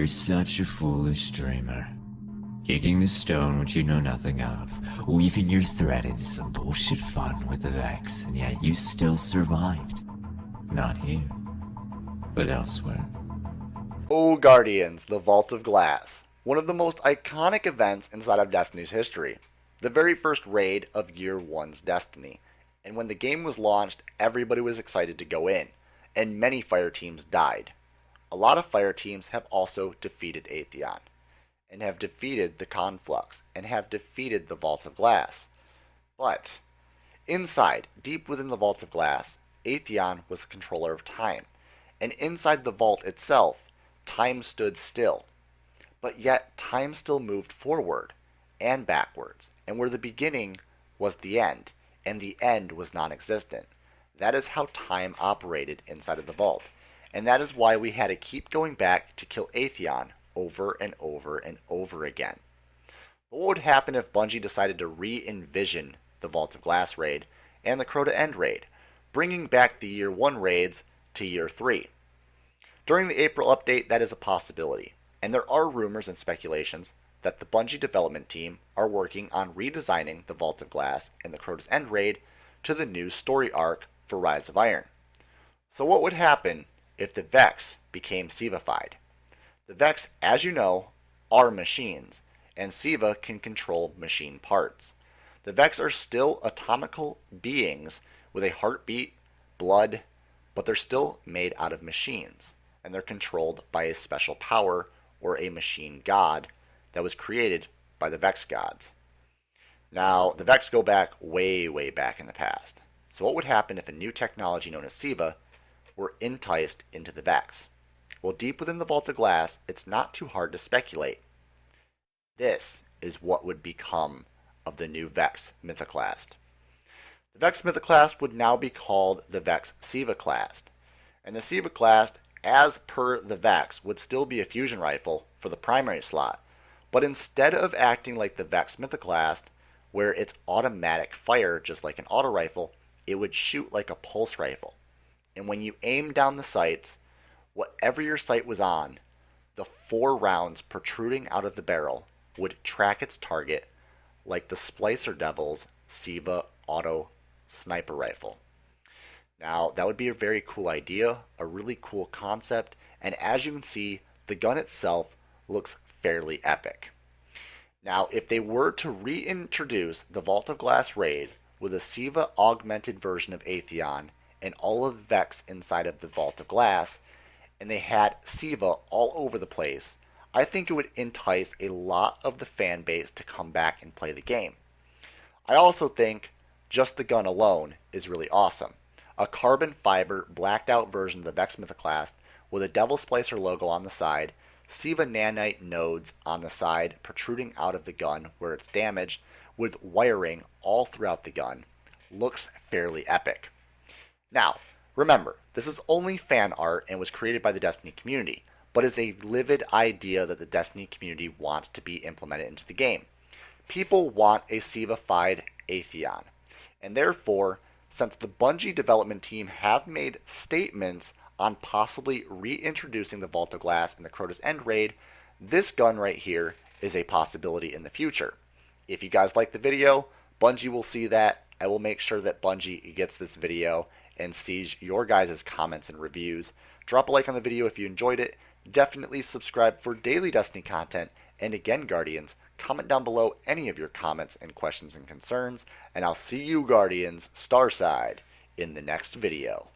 You're such a foolish dreamer. Kicking the stone which you know nothing of, weaving your thread into some bullshit fun with the Vex, and yet you still survived. Not here, but elsewhere. Oh Guardians, the Vault of Glass. One of the most iconic events inside of Destiny's history. The very first raid of Year 1's Destiny. And when the game was launched, everybody was excited to go in, and many fire teams died. A lot of fire teams have also defeated Atheon, and have defeated the Conflux, and have defeated the Vault of Glass. But, inside, deep within the Vault of Glass, Atheon was the controller of time, and inside the vault itself, time stood still. But yet, time still moved forward, and backwards, and where the beginning was the end, and the end was non-existent. That is how time operated inside of the vault, and that is why we had to keep going back to kill Atheon over and over and over again. But what would happen if Bungie decided to re-envision the Vault of Glass raid and the Crota End raid, bringing back the Year 1 raids to Year 3? During the April update, that is a possibility, and there are rumors and speculations that the Bungie development team are working on redesigning the Vault of Glass and the Crota's End raid to the new story arc for Rise of Iron. So what would happen if the Vex became SIVA-fied? The Vex, as you know, are machines, and SIVA can control machine parts. The Vex are still atomical beings with a heartbeat, blood, but they're still made out of machines, and they're controlled by a special power or a machine god that was created by the Vex gods. Now, the Vex go back way, way back in the past. So what would happen if a new technology known as SIVA were enticed into the Vex? Well, deep within the Vault of Glass, it's not too hard to speculate. This is what would become of the new VEX Mythoclast. The VEX Mythoclast would now be called the VEX SIVA class. And the SIVA class, as per the VEX, would still be a fusion rifle for the primary slot. But instead of acting like the VEX Mythoclast, where it's automatic fire just like an auto rifle, it would shoot like a pulse rifle. And when you aim down the sights, whatever your sight was on, the 4 rounds protruding out of the barrel would track its target like the Splicer Devil's SIVA auto sniper rifle. Now, that would be a very cool idea, a really cool concept, and as you can see, the gun itself looks fairly epic. Now, if they were to reintroduce the Vault of Glass raid with a SIVA augmented version of Atheon and all of the Vex inside of the Vault of Glass, and they had SIVA all over the place, I think it would entice a lot of the fan base to come back and play the game. I also think just the gun alone is really awesome. A carbon fiber blacked out version of the VEX Mythoclast with a Devil Splicer logo on the side, SIVA nanite nodes on the side protruding out of the gun where it's damaged, with wiring all throughout the gun, looks fairly epic. Now, remember, this is only fan art and was created by the Destiny community, but is a livid idea that the Destiny community wants to be implemented into the game. People want a SIVA-fied Atheon, and therefore, since the Bungie development team have made statements on possibly reintroducing the Vault of Glass in the Crota's End raid, this gun right here is a possibility in the future. If you guys like the video, Bungie will see that. I will make sure that Bungie gets this video and sees your guys' comments and reviews. Drop a like on the video if you enjoyed it. Definitely subscribe for daily Destiny content. And again, Guardians, comment down below any of your comments and questions and concerns. And I'll see you, Guardians, Starside, in the next video.